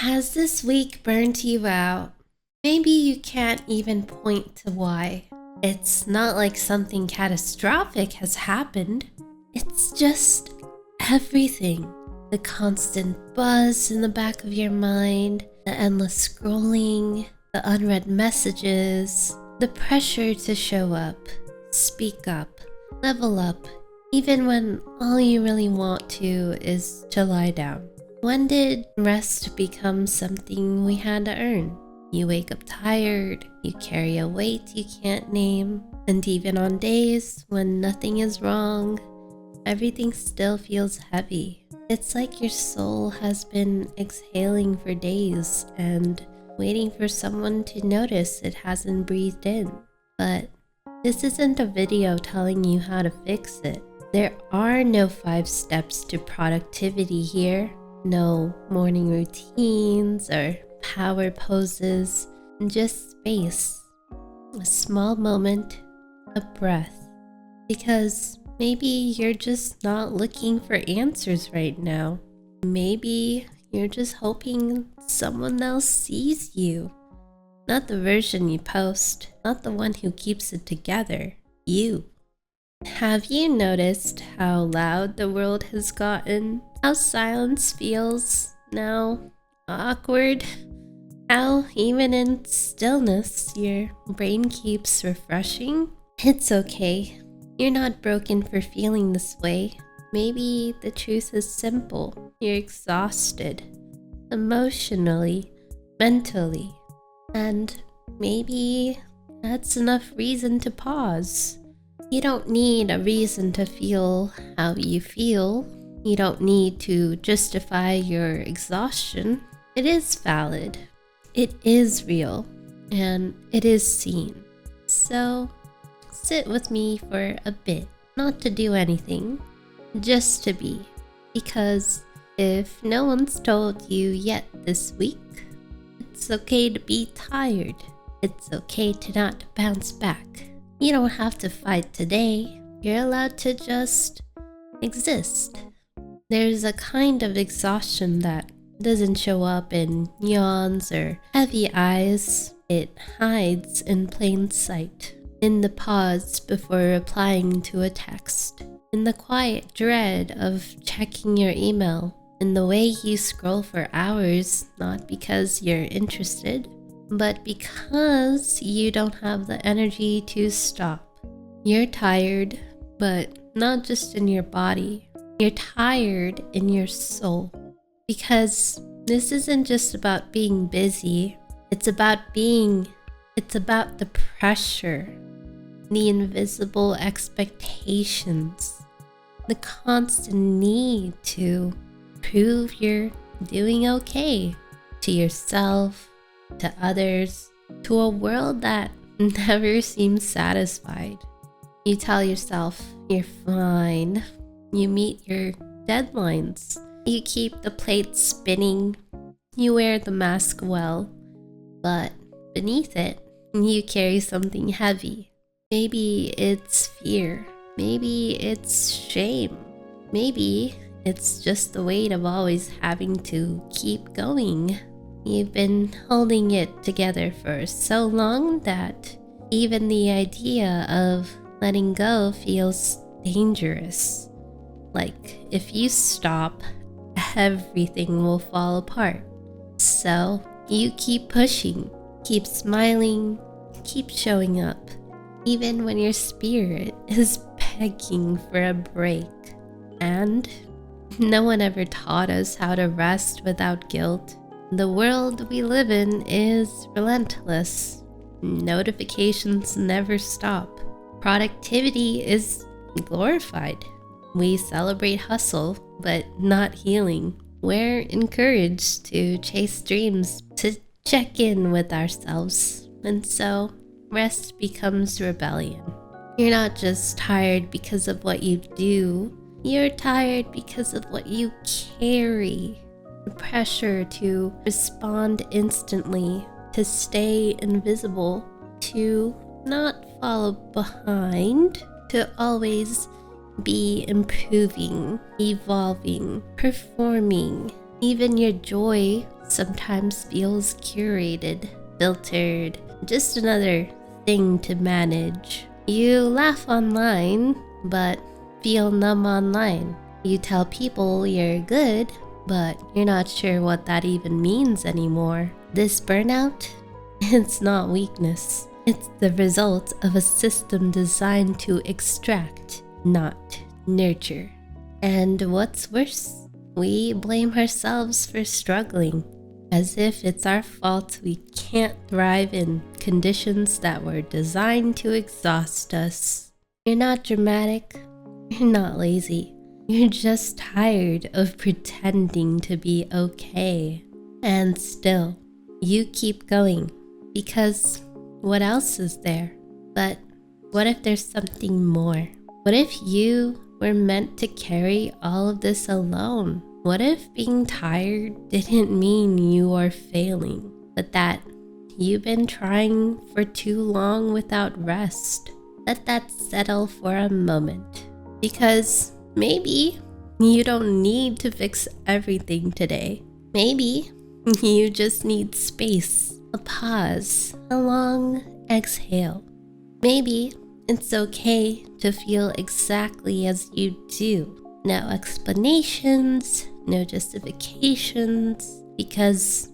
Has this week burnt you out? Maybe you can't even point to why. It's not like something catastrophic has happened. It's just everything. The constant buzz in the back of your mind, the endless scrolling, the unread messages, the pressure to show up, speak up, level up, even when all you really want to is to lie down. When did rest become something we had to earn? You wake up tired, you carry a weight you can't name, and even on days when nothing is wrong, everything still feels heavy. It's like your soul has been exhaling for days and waiting for someone to notice it hasn't breathed in. But this isn't a video telling you how to fix it. There are no 5 steps to productivity here. No morning routines or power poses, just space, a small moment, a breath. Because maybe you're just not looking for answers right now. Maybe you're just hoping someone else sees you. Not the version you post, not the one who keeps it together, you. Have you noticed how loud the world has gotten? How silence feels now awkward? How even in stillness your brain keeps refreshing? It's okay. You're not broken for feeling this way. Maybe the truth is simple. You're exhausted. Emotionally, mentally. And maybe that's enough reason to pause. You don't need a reason to feel how you feel. You don't need to justify your exhaustion. It is valid. It is real. And it is seen. So sit with me for a bit. Not to do anything. Just to be. Because if no one's told you yet this week, it's okay to be tired. It's okay to not bounce back. You don't have to fight today. You're allowed to just exist. There's a kind of exhaustion that doesn't show up in yawns or heavy eyes. It hides in plain sight. In the pause before replying to a text. In the quiet dread of checking your email. In the way you scroll for hours, not because you're interested, but because you don't have the energy to stop. You're tired, but not just in your body. You're tired in your soul. Because this isn't just about being busy. It's about the pressure, the invisible expectations, the constant need to prove you're doing okay to yourself, to others, to a world that never seems satisfied. You tell yourself you're fine. You meet your deadlines. You keep the plate spinning. You wear the mask well. But beneath it, you carry something heavy. Maybe it's fear. Maybe it's shame. Maybe it's just the weight of always having to keep going. You've been holding it together for so long that even the idea of letting go feels dangerous. Like if you stop, everything will fall apart. So you keep pushing, keep smiling, keep showing up, even when your spirit is begging for a break. And no one ever taught us how to rest without guilt. The world we live in is relentless. Notifications never stop. Productivity is glorified. We celebrate hustle, but not healing. We're encouraged to chase dreams, to check in with ourselves. And so, rest becomes rebellion. You're not just tired because of what you do. You're tired because of what you carry. The pressure to respond instantly, to stay invisible, to not follow behind, to always be improving, evolving, performing. Even your joy sometimes feels curated, filtered, just another thing to manage. You laugh online, but feel numb online. You tell people you're good, but you're not sure what that even means anymore. This burnout, it's not weakness. It's the result of a system designed to extract, not nurture. And what's worse, we blame ourselves for struggling, as if it's our fault we can't thrive in conditions that were designed to exhaust us. You're not dramatic, you're not lazy, you're just tired of pretending to be okay. And still, you keep going, because what else is there? But what if there's something more? What if you were meant to carry all of this alone? What if being tired didn't mean you are failing, but that you've been trying for too long without rest? Let that settle for a moment, because maybe you don't need to fix everything today. Maybe you just need space, a pause, a long exhale. Maybe it's okay to feel exactly as you do. No explanations, no justifications, because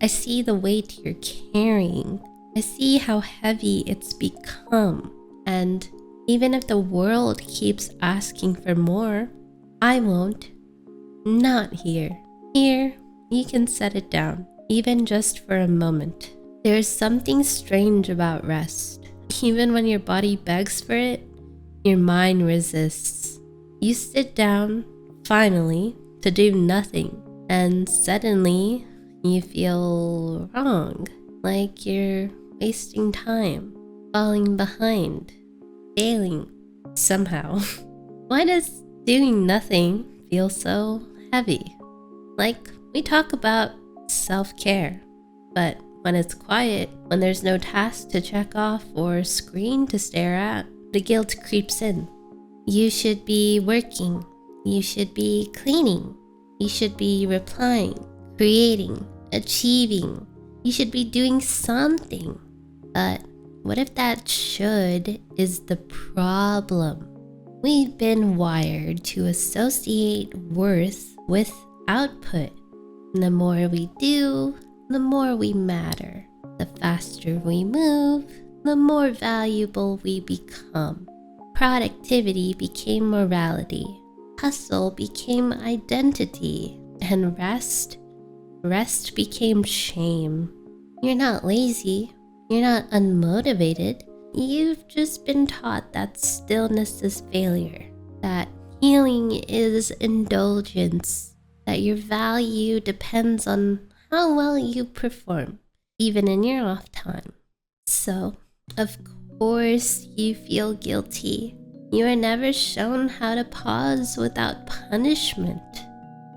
I see the weight you're carrying. I see how heavy it's become. And even if the world keeps asking for more, I won't. Not here. Here, you can set it down, even just for a moment. There's something strange about rest. Even when your body begs for it, your mind resists. You sit down, finally, to do nothing, and suddenly you feel wrong, like you're wasting time, falling behind, failing somehow. Why does doing nothing feel so heavy? Like, we talk about self-care, but when it's quiet, when there's no task to check off or screen to stare at, the guilt creeps in. You should be working. You should be cleaning. You should be replying, creating, achieving. You should be doing something. But what if that should is the problem? We've been wired to associate worth with output. The more we do, the more we matter. The faster we move, the more valuable we become. Productivity became morality. Hustle became identity. And rest became shame. You're not lazy. You're not unmotivated. You've just been taught that stillness is failure, that healing is indulgence, that your value depends on how well you perform, even in your off time. So, of course, you feel guilty. You are never shown how to pause without punishment.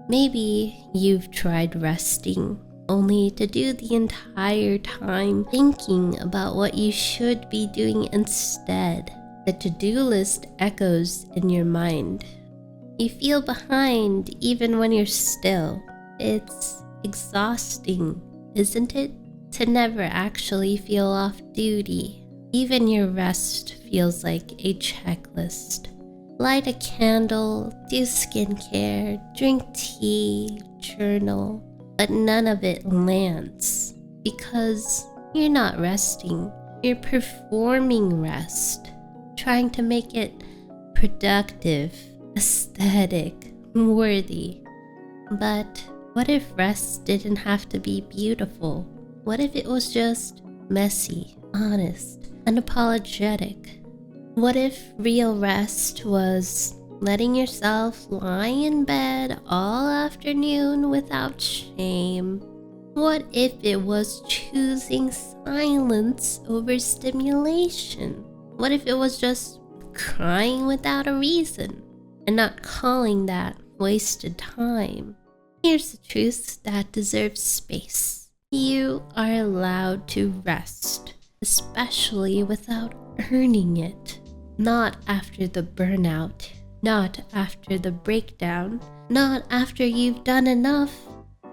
Maybe you've tried resting, only to do the entire time thinking about what you should be doing instead. The to-do list echoes in your mind. You feel behind even when you're still. It's exhausting, isn't it? To never actually feel off duty. Even your rest feels like a checklist. Light a candle, do skincare, drink tea, journal, but none of it lands because you're not resting. You're performing rest, trying to make it productive, aesthetic, worthy. But what if rest didn't have to be beautiful? What if it was just messy, honest, unapologetic? What if real rest was letting yourself lie in bed all afternoon without shame? What if it was choosing silence over stimulation? What if it was just crying without a reason and not calling that wasted time? Here's the truth that deserves space. You are allowed to rest, especially without earning it. Not after the burnout, not after the breakdown, not after you've done enough.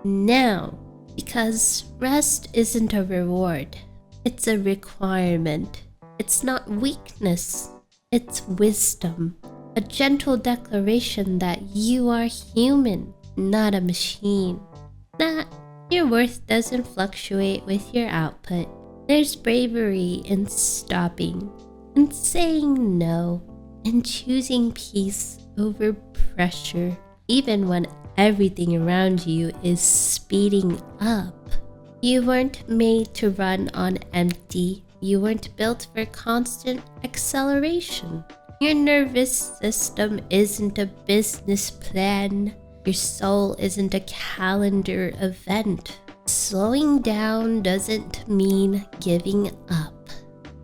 Now, Because rest isn't a reward, it's a requirement. It's not weakness, it's wisdom. A gentle declaration that you are human, not a machine. That your worth doesn't fluctuate with your output. There's bravery in stopping, in saying no, in choosing peace over pressure, even when everything around you is speeding up. You weren't made to run on empty. You weren't built for constant acceleration. Your nervous system isn't a business plan. Your soul isn't a calendar event. Slowing down doesn't mean giving up.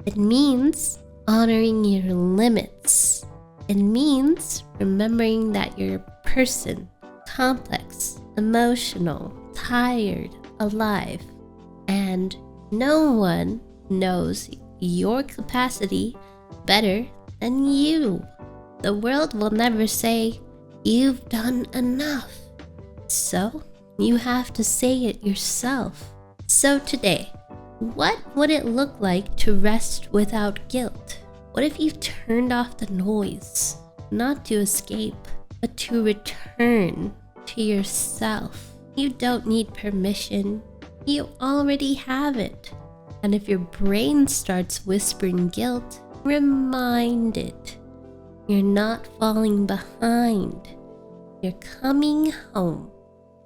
It means honoring your limits. It means remembering that you're a person, complex, emotional, tired, alive, and no one knows your capacity better than you. The world will never say, "You've done enough." So, you have to say it yourself. So today, what would it look like to rest without guilt? What if you turned off the noise, not to escape, but to return to yourself? You don't need permission. You already have it. And if your brain starts whispering guilt, remind it. You're not falling behind. You're coming home.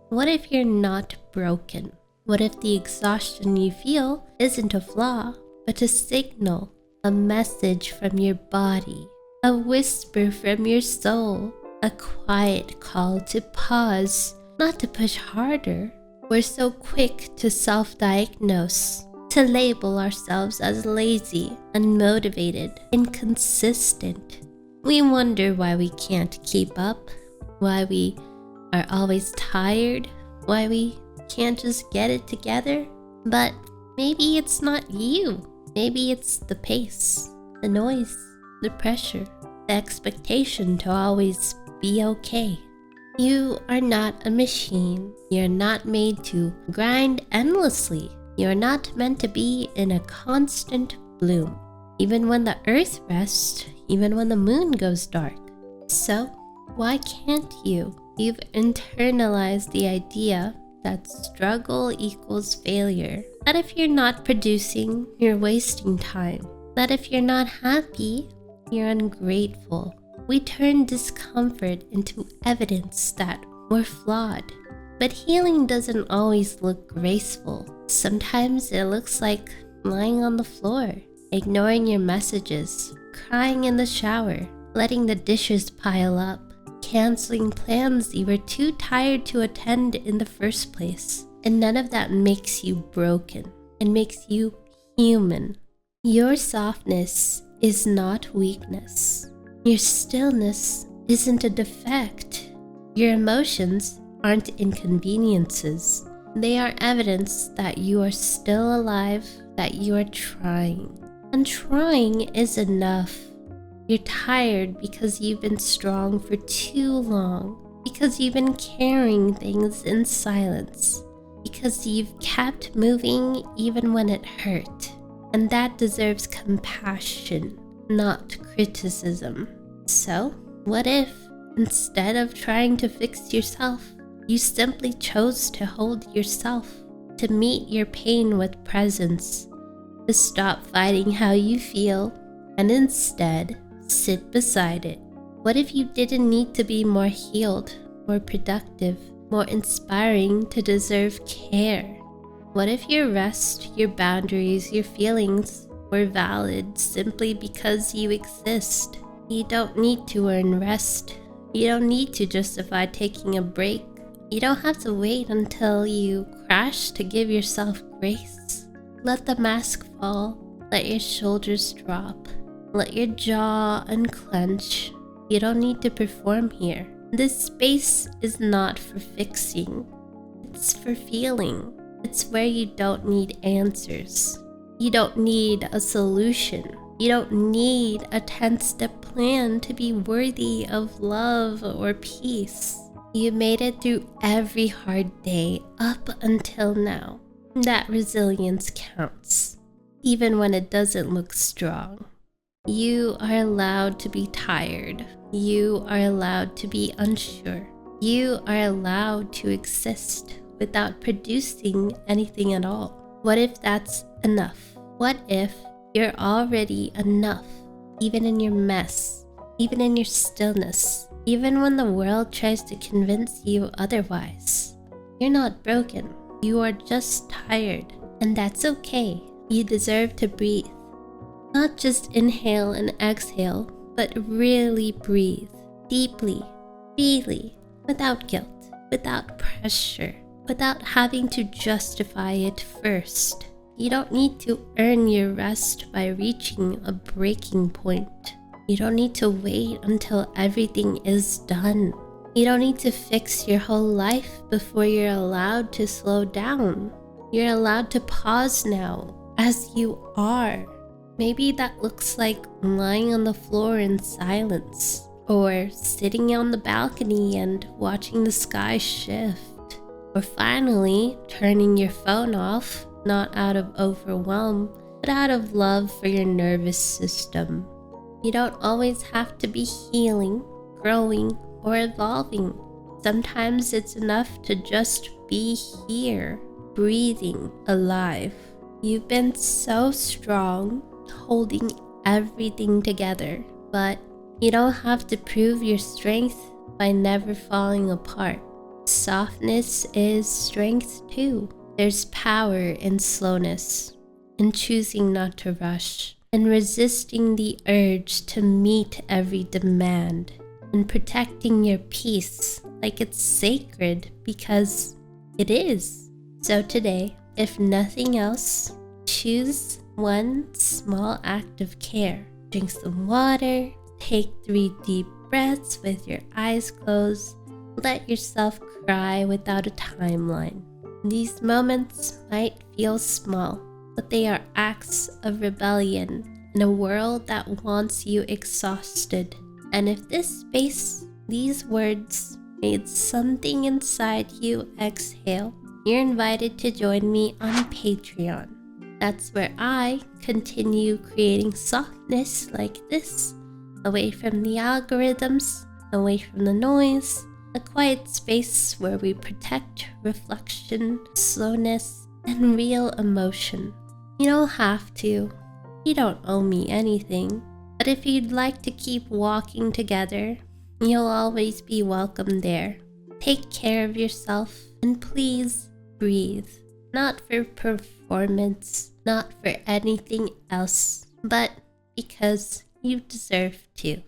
What if you're not broken? What if the exhaustion you feel isn't a flaw, but a signal, a message from your body, a whisper from your soul, a quiet call to pause, not to push harder? We're so quick to self-diagnose, to label ourselves as lazy, unmotivated, inconsistent. We wonder why we can't keep up, why we are always tired, why we can't just get it together. But maybe it's not you. Maybe it's the pace, the noise, the pressure, the expectation to always be okay. You are not a machine. You're not made to grind endlessly. You're not meant to be in a constant bloom, even when the earth rests, even when the moon goes dark. So, why can't you? You've internalized the idea that struggle equals failure. That if you're not producing, you're wasting time. That if you're not happy, you're ungrateful. We turn discomfort into evidence that we're flawed. But healing doesn't always look graceful. Sometimes it looks like lying on the floor, ignoring your messages, crying in the shower, letting the dishes pile up, canceling plans you were too tired to attend in the first place. And none of that makes you broken. It makes you human. Your softness is not weakness. Your stillness isn't a defect. Your emotions aren't inconveniences. They are evidence that you are still alive, that you are trying. And trying is enough. You're tired because you've been strong for too long, because you've been carrying things in silence, because you've kept moving even when it hurt. And that deserves compassion, not criticism. So, what if, instead of trying to fix yourself, you simply chose to hold yourself, to meet your pain with presence, to stop fighting how you feel, and instead sit beside it? What if you didn't need to be more healed, more productive, more inspiring to deserve care? What if your rest, your boundaries, your feelings were valid simply because you exist? You don't need to earn rest. You don't need to justify taking a break. You don't have to wait until you crash to give yourself grace. Let the mask fall. Let your shoulders drop. Let your jaw unclench. You don't need to perform here. This space is not for fixing. It's for feeling. It's where you don't need answers. You don't need a solution. You don't need a 10-step plan to be worthy of love or peace. You made it through every hard day up until now. That resilience counts, even when it doesn't look strong. You are allowed to be tired. You are allowed to be unsure. You are allowed to exist without producing anything at all. What if that's enough? What if you're already enough, even in your mess, even in your stillness, even when the world tries to convince you otherwise? You're not broken. You are just tired, and that's okay. You deserve to breathe. Not just inhale and exhale, but really breathe deeply, freely, without guilt, without pressure, without having to justify it first. You don't need to earn your rest by reaching a breaking point. You don't need to wait until everything is done. You don't need to fix your whole life before you're allowed to slow down. You're allowed to pause now, as you are. Maybe that looks like lying on the floor in silence, or sitting on the balcony and watching the sky shift, or finally turning your phone off, not out of overwhelm, but out of love for your nervous system. You don't always have to be healing, growing, or evolving. Sometimes it's enough to just be here, breathing, alive. You've been so strong, holding everything together, but you don't have to prove your strength by never falling apart. Softness is strength too. There's power in slowness, in choosing not to rush, in resisting the urge to meet every demand, and protecting your peace like it's sacred, because it is. So today, if nothing else, choose one small act of care. Drink some water, take 3 deep breaths with your eyes closed, let yourself cry without a timeline. These moments might feel small, but they are acts of rebellion in a world that wants you exhausted. And if this space, these words, made something inside you exhale, you're invited to join me on Patreon. That's where I continue creating softness like this, away from the algorithms, away from the noise, a quiet space where we protect reflection, slowness, and real emotion. You don't have to. You don't owe me anything. But if you'd like to keep walking together, you'll always be welcome there. Take care of yourself, and please breathe. Not for performance, not for anything else, but because you deserve to.